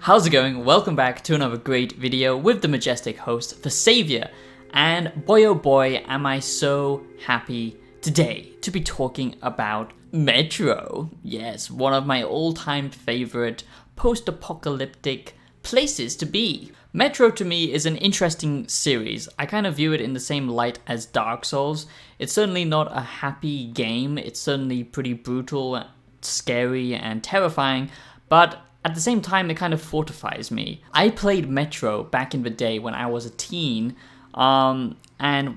How's it going? Welcome back to another great video with the majestic host, the Savior. And boy oh boy, am I so happy today to be talking about Metro. Yes, one of my all-time favorite post-apocalyptic places to be. Metro to me is an interesting series. I kind of view it in the same light as Dark Souls. It's certainly not a happy game. It's certainly pretty brutal, scary, and terrifying, but at the same time, it kind of fortifies me. I played Metro back in the day when I was a teen, and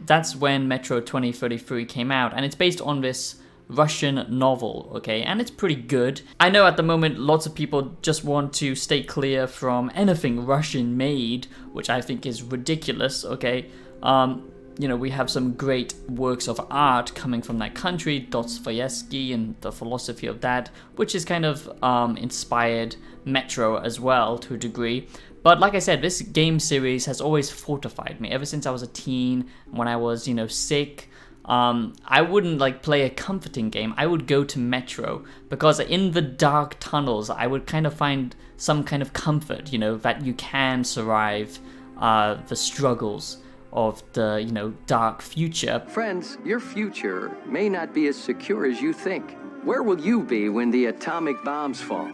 that's when Metro 2033 came out, and it's based on this Russian novel, okay, and it's pretty good. I know at the moment lots of people just want to stay clear from anything Russian made, which I think is ridiculous, okay. You know, we have some great works of art coming from that country, Dostoevsky and the philosophy of that, which is kind of inspired Metro as well to a degree. But like I said, this game series has always fortified me. Ever since I was a teen, when I was, sick, I wouldn't play a comforting game. I would go to Metro because in the dark tunnels, I would kind of find some kind of comfort, that you can survive the struggles of the, dark future. Friends, your future may not be as secure as you think. Where will you be when the atomic bombs fall?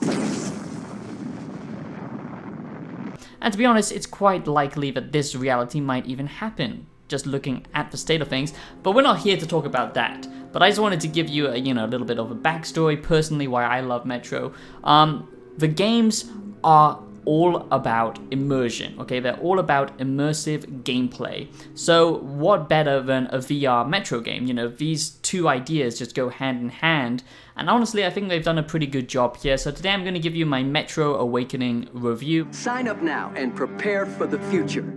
And to be honest, it's quite likely that this reality might even happen, just looking at the state of things, but we're not here to talk about that. But I just wanted to give you a, a little bit of a backstory, personally, why I love Metro. The games are all about immersion, okay? They're all about immersive gameplay. So what better than a VR Metro game? These two ideas just go hand in hand. And honestly, I think they've done a pretty good job here. So today I'm going to give you my Metro Awakening review. Sign up now and prepare for the future.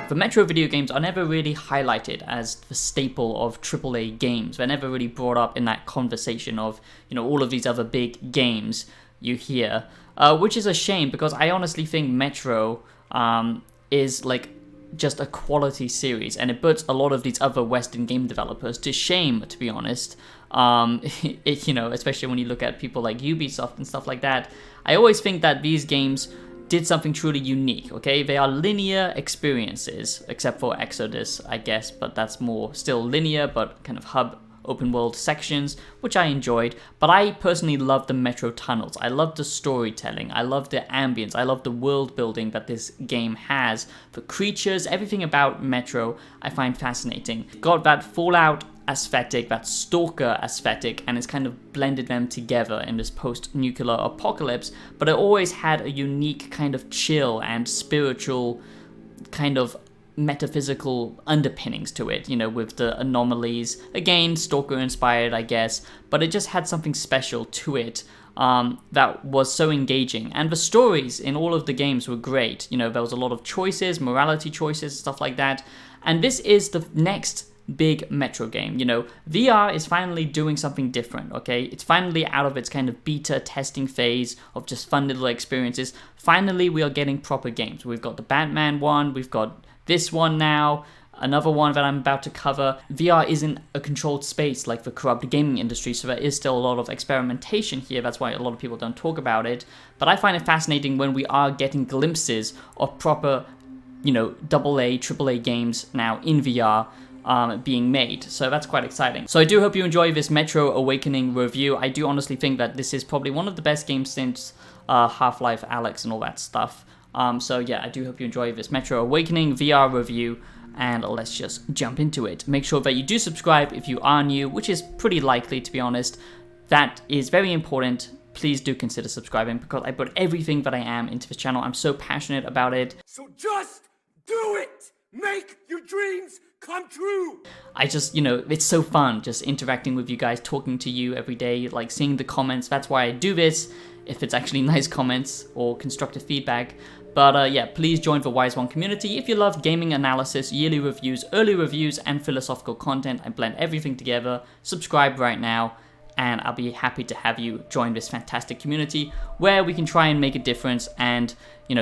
The Metro video games are never really highlighted as the staple of AAA games. They're never really brought up in that conversation of, all of these other big games you hear, which is a shame because I honestly think Metro is just a quality series, and it puts a lot of these other Western game developers to shame, to be honest. Especially when you look at people like Ubisoft and stuff like that. I always think that these games did something truly unique, okay? They are linear experiences, except for Exodus, I guess, but that's more still linear, but kind of hub open world sections, which I enjoyed. But I personally love the Metro tunnels. I love the storytelling. I love the ambience. I love the world building that this game has. The creatures, everything about Metro, I find fascinating. Got that Fallout aesthetic, that stalker aesthetic, and it's kind of blended them together in this post-nuclear apocalypse, but it always had a unique kind of chill and spiritual kind of metaphysical underpinnings to it, with the anomalies. Again, stalker inspired, I guess, but it just had something special to it that was so engaging. And the stories in all of the games were great. There was a lot of choices, morality choices, stuff like that. And this is the next big Metro game. VR is finally doing something different, okay? It's finally out of its kind of beta testing phase of just fun little experiences. Finally, we are getting proper games. We've got the Batman one, we've got this one now, another one that I'm about to cover. VR isn't a controlled space like the corrupt gaming industry, so there is still a lot of experimentation here. That's why a lot of people don't talk about it. But I find it fascinating when we are getting glimpses of proper, AA, AAA games now in VR being made. So that's quite exciting. So I do hope you enjoy this Metro Awakening review. I do honestly think that this is probably one of the best games since Half-Life Alyx and all that stuff. So yeah, I do hope you enjoy this Metro Awakening VR review, and let's just jump into it. Make sure that you do subscribe if you are new, which is pretty likely, to be honest. That is very important. Please do consider subscribing because I put everything that I am into this channel. I'm so passionate about it. So just do it! Make your dreams come true! I just, it's so fun just interacting with you guys, talking to you every day, seeing the comments. That's why I do this, if it's actually nice comments or constructive feedback. But yeah, please join the Wise One community. If you love gaming analysis, yearly reviews, early reviews, and philosophical content, I blend everything together. Subscribe right now, and I'll be happy to have you join this fantastic community where we can try and make a difference and,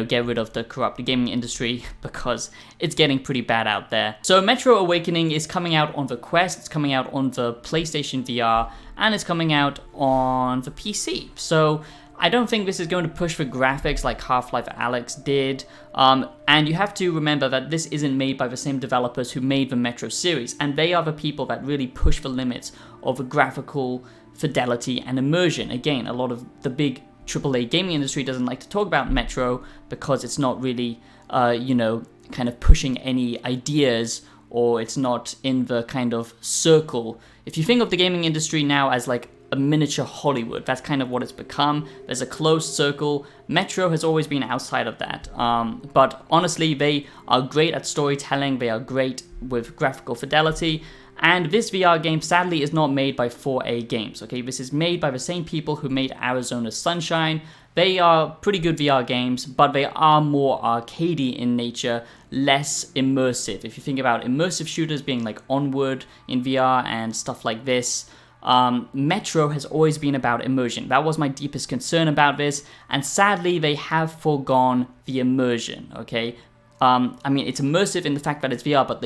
get rid of the corrupt gaming industry because it's getting pretty bad out there. So Metro Awakening is coming out on the Quest, it's coming out on the PlayStation VR, and it's coming out on the PC. So I don't think this is going to push for graphics like Half-Life Alyx did, and you have to remember that this isn't made by the same developers who made the Metro series, and they are the people that really push the limits of the graphical fidelity and immersion. Again, a lot of the big AAA gaming industry doesn't like to talk about Metro because it's not really, kind of pushing any ideas, or it's not in the kind of circle. If you think of the gaming industry now as like a miniature Hollywood, that's kind of what it's become. There's a closed circle. Metro has always been outside of that. But honestly, they are great at storytelling. They are great with graphical fidelity. And this VR game, sadly, is not made by 4A Games, okay? This is made by the same people who made Arizona Sunshine. They are pretty good VR games, but they are more arcadey in nature, less immersive. If you think about immersive shooters being like Onward in VR and stuff like this, Metro has always been about immersion. That was my deepest concern about this, and sadly, they have foregone the immersion, okay? I mean, it's immersive in the fact that it's VR, but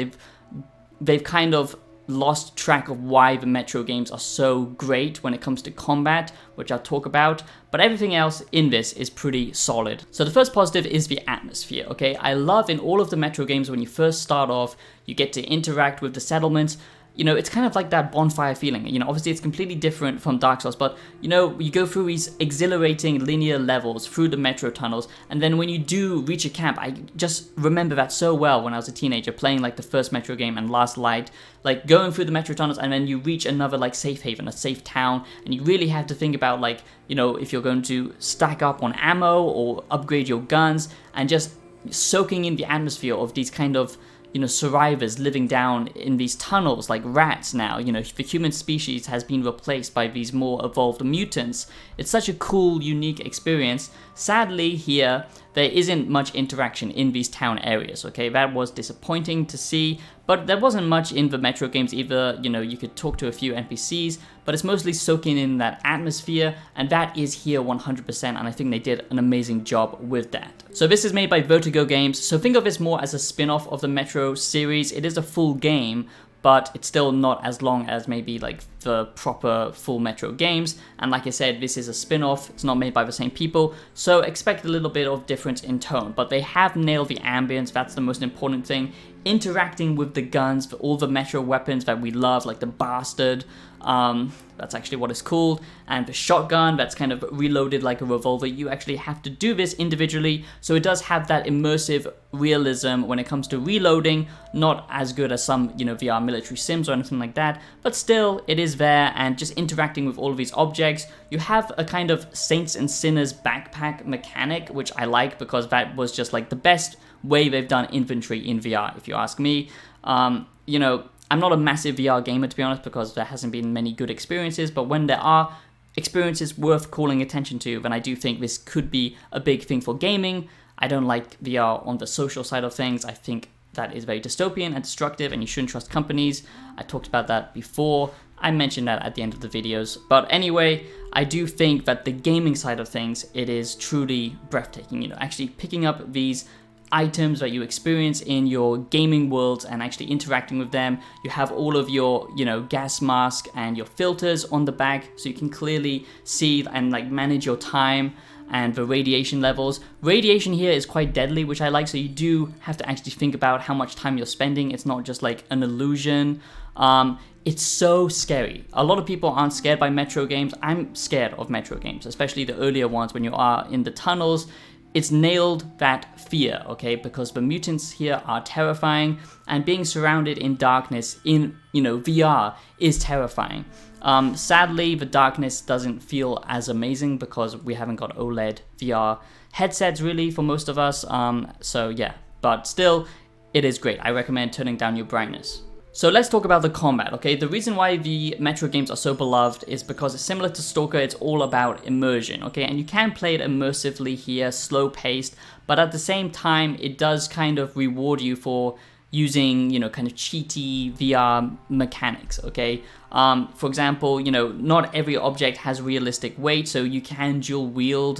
they've kind of lost track of why the Metro games are so great when it comes to combat, which I'll talk about, but everything else in this is pretty solid. So the first positive is the atmosphere, okay? I love in all of the Metro games when you first start off, you get to interact with the settlements. You know, it's kind of like that bonfire feeling. You know, obviously it's completely different from Dark Souls, but you know, you go through these exhilarating linear levels through the Metro tunnels, and then when you do reach a camp, I just remember that so well when I was a teenager playing like the first Metro game and Last Light, like going through the Metro tunnels, and then you reach another like safe haven, a safe town, and you really have to think about like, you know, if you're going to stack up on ammo or upgrade your guns, and just soaking in the atmosphere of these kind of, you know, survivors living down in these tunnels like rats now. You know, the human species has been replaced by these more evolved mutants. It's such a cool, unique experience. Sadly, here, there isn't much interaction in these town areas, okay? That was disappointing to see, but there wasn't much in the Metro games either. You know, you could talk to a few NPCs, but it's mostly soaking in that atmosphere, and that is here 100%, and I think they did an amazing job with that. So this is made by Vertigo Games, so think of this more as a spin-off of the Metro series. It is a full game, but it's still not as long as maybe like the proper full Metro games. And like I said, this is a spin-off, it's not made by the same people, so expect a little bit of difference in tone, but they have nailed the ambience. That's the most important thing. Interacting with the guns, all the Metro weapons that we love, like the Bastard, that's actually what it's called, and the shotgun that's kind of reloaded like a revolver. You actually have to do this individually, so it does have that immersive realism when it comes to reloading. Not as good as some, you know, VR military sims or anything like that, but still it is there. And just interacting with all of these objects, you have a kind of Saints and Sinners backpack mechanic, which I like because that was just like the best way they've done inventory in VR, if you ask me. You know, I'm not a massive VR gamer, to be honest, because there hasn't been many good experiences, but when there are experiences worth calling attention to, then I do think this could be a big thing for gaming. I don't like VR on the social side of things. I think that is very dystopian and destructive, and you shouldn't trust companies. I talked about that before. I mentioned that at the end of the videos. But anyway, I do think that the gaming side of things, it is truly breathtaking. You know, actually picking up these items that you experience in your gaming worlds and actually interacting with them. You have all of your, you know, gas mask and your filters on the back, so you can clearly see and like manage your time and the radiation levels. Radiation here is quite deadly, which I like, so you do have to actually think about how much time you're spending. It's not just like an illusion. It's so scary. A lot of people aren't scared by Metro games. I'm scared of Metro games, especially the earlier ones when you are in the tunnels. It's nailed that fear, okay? Because the mutants here are terrifying, and being surrounded in darkness in, you know, VR is terrifying. Sadly, the darkness doesn't feel as amazing because we haven't got OLED VR headsets really for most of us. So yeah, but still, it is great. I recommend turning down your brightness. So let's talk about the combat, okay? The reason why the Metro games are so beloved is because it's similar to Stalker, it's all about immersion, okay? And you can play it immersively here, slow-paced, but at the same time, it does kind of reward you for using, you know, kind of cheaty VR mechanics, okay? For example, you know, not every object has realistic weight, so you can dual wield,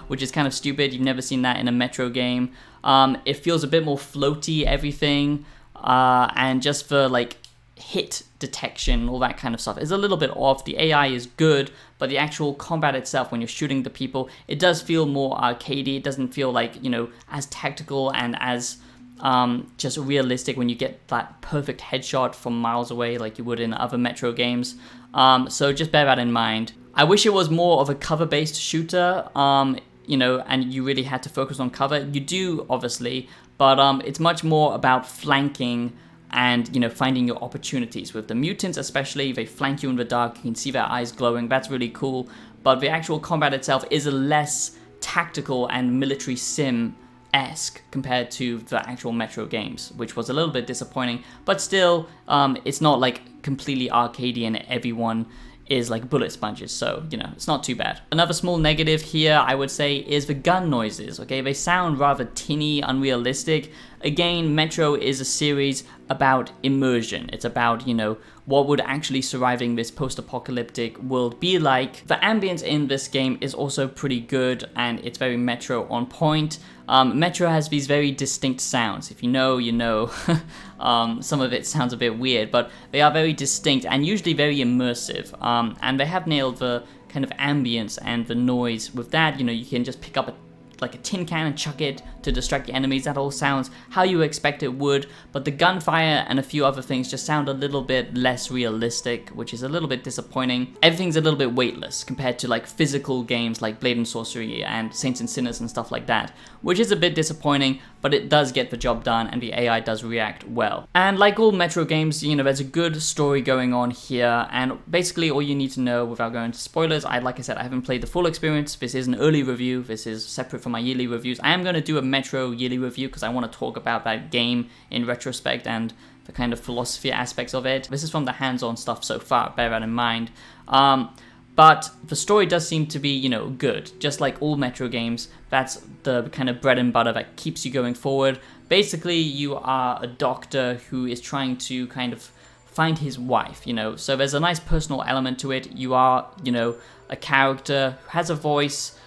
which is kind of stupid. You've never seen that in a Metro game. It feels a bit more floaty, everything. And just for like hit detection, all that kind of stuff is a little bit off. The AI is good, but the actual combat itself, when you're shooting the people, it does feel more arcadey. It doesn't feel like, you know, as tactical and as just realistic when you get that perfect headshot from miles away like you would in other Metro games. So just bear that in mind. I wish it was more of a cover-based shooter, you know, and you really had to focus on cover. You do, obviously, but it's much more about flanking and, you know, finding your opportunities. With the mutants especially, they flank you in the dark, you can see their eyes glowing, that's really cool, but the actual combat itself is a less tactical and military sim-esque compared to the actual Metro games, which was a little bit disappointing, but still, it's not like completely arcadey and everyone is like bullet sponges, so, you know, it's not too bad. Another small negative here, I would say, is the gun noises, okay? They sound rather tinny, unrealistic. Again, Metro is a series about immersion. It's about, you know, what would actually surviving this post-apocalyptic world be like. The ambience in this game is also pretty good, and it's very Metro on point. Metro has these very distinct sounds. If you know, you know. Some of it sounds a bit weird, but they are very distinct and usually very immersive. And they have nailed the kind of ambience and the noise with that. You know, you can just pick up like a tin can and chuck it to distract the enemies. That all sounds how you expect it would, but the gunfire and a few other things just sound a little bit less realistic, which is a little bit disappointing. Everything's a little bit weightless compared to like physical games like Blade and Sorcery and Saints and Sinners and stuff like that, which is a bit disappointing, but it does get the job done and the AI does react well. And like all Metro games, you know, there's a good story going on here, and basically all you need to know without going into spoilers, like I said, I haven't played the full experience. This is an early review. This is separate from my yearly reviews. I am going to do a Metro yearly review because I want to talk about that game in retrospect and the kind of philosophy aspects of it. This is from the hands-on stuff so far, bear that in mind. But the story does seem to be, you know, good. Just like all Metro games, that's the kind of bread and butter that keeps you going forward. Basically, you are a doctor who is trying to kind of find his wife, you know. So there's a nice personal element to it. You are, you know, a character who has a voice,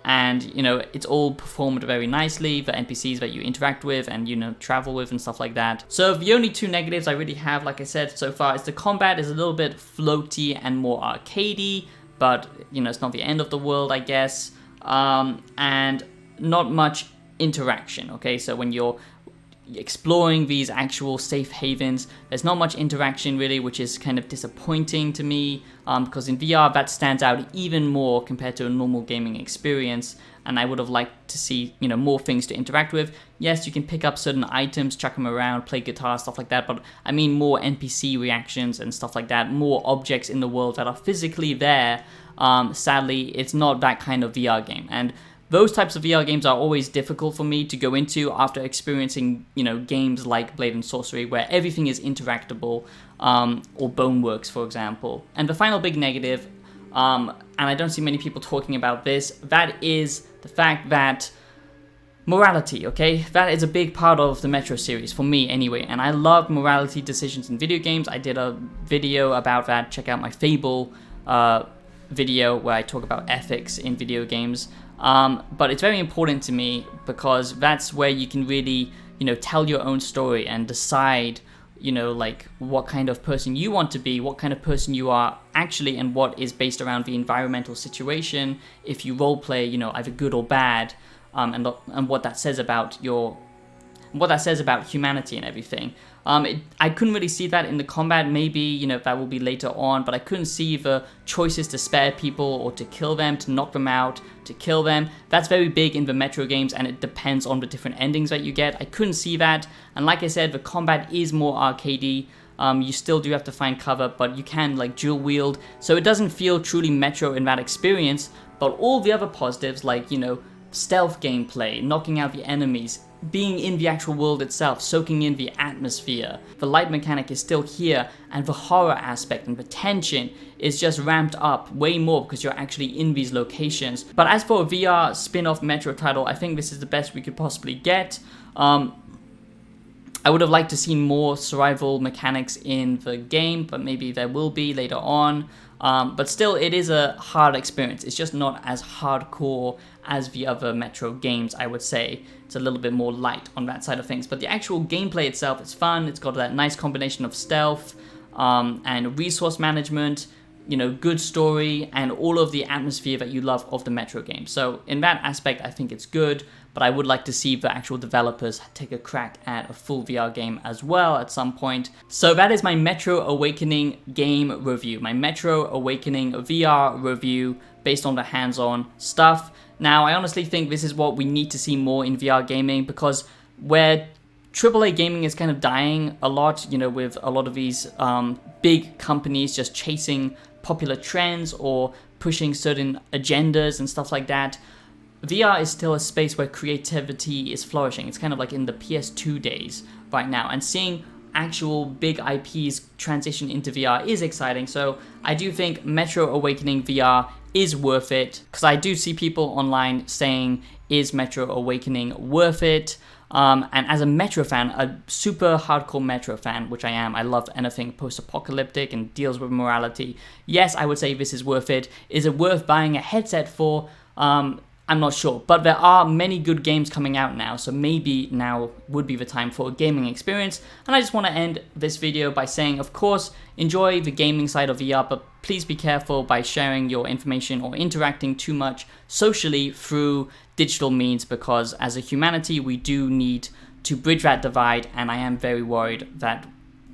and, you know, it's all performed very nicely, the NPCs that you interact with and, you know, travel with and stuff like that. So the only two negatives I really have, like I said so far, is the combat is a little bit floaty and more arcadey, but, you know, it's not the end of the world, I guess, and not much interaction, okay? So when you're exploring these actual safe havens, there's not much interaction really, which is kind of disappointing to me, because in VR that stands out even more compared to a normal gaming experience, and I would have liked to see, you know, more things to interact with. Yes, you can pick up certain items, chuck them around, play guitar, stuff like that, but I mean more NPC reactions and stuff like that, more objects in the world that are physically there. Sadly, it's not that kind of VR game, and those types of VR games are always difficult for me to go into after experiencing, you know, games like Blade and Sorcery where everything is interactable, or Boneworks, for example. And the final big negative, and I don't see many people talking about this, that is the fact that morality, okay? That is a big part of the Metro series, for me anyway, and I love morality decisions in video games. I did a video about that. Check out my Fable video where I talk about ethics in video games. But it's very important to me because that's where you can really, you know, tell your own story and decide, you know, like what kind of person you want to be, what kind of person you are actually, and what is based around the environmental situation, if you roleplay, you know, either good or bad, and what that says about humanity and everything. I couldn't really see that in the combat. Maybe, you know, that will be later on, but I couldn't see the choices to spare people or to kill them, to knock them out, to kill them. That's very big in the Metro games, and it depends on the different endings that you get. I couldn't see that, and like I said, the combat is more arcadey. You still do have to find cover, but you can like dual wield, so it doesn't feel truly Metro in that experience. But all the other positives, like, you know, stealth gameplay, knocking out the enemies, being in the actual world itself, soaking in the atmosphere. The light mechanic is still here, and the horror aspect and the tension is just ramped up way more because you're actually in these locations. But as for a VR spin-off Metro title, I think this is the best we could possibly get. I would have liked to see more survival mechanics in the game, but maybe there will be later on. But still, it is a hard experience. It's just not as hardcore as the other Metro games, I would say. It's a little bit more light on that side of things. But the actual gameplay itself is fun. It's got that nice combination of stealth and resource management, you know, good story, and all of the atmosphere that you love of the Metro game. So in that aspect, I think it's good, but I would like to see the actual developers take a crack at a full VR game as well at some point. So that is my Metro Awakening game review, my Metro Awakening VR review based on the hands-on stuff. Now, I honestly think this is what we need to see more in VR gaming, because where AAA gaming is kind of dying a lot, you know, with a lot of these big companies just chasing popular trends or pushing certain agendas and stuff like that. VR is still a space where creativity is flourishing. It's kind of like in the PS2 days right now, and seeing actual big IPs transition into VR is exciting. So I do think Metro Awakening VR is worth it, because I do see people online saying, is Metro Awakening worth it? And as a Metro fan, a super hardcore Metro fan, which I am, I love anything post-apocalyptic and deals with morality. Yes, I would say this is worth it. Is it worth buying a headset for? I'm not sure, but there are many good games coming out now, so maybe now would be the time for a gaming experience. And I just want to end this video by saying, of course, enjoy the gaming side of VR, but please be careful by sharing your information or interacting too much socially through digital means, because as a humanity, we do need to bridge that divide, and I am very worried that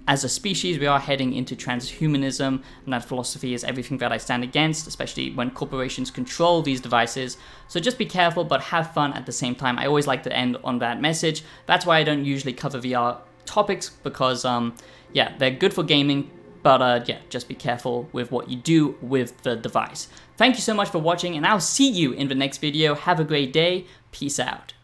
as a species, we are heading into transhumanism, and that philosophy is everything that I stand against, especially when corporations control these devices. So just be careful, but have fun at the same time. I always like to end on that message. That's why I don't usually cover VR topics, because, yeah, they're good for gaming, but yeah, just be careful with what you do with the device. Thank you so much for watching, and I'll see you in the next video. Have a great day. Peace out.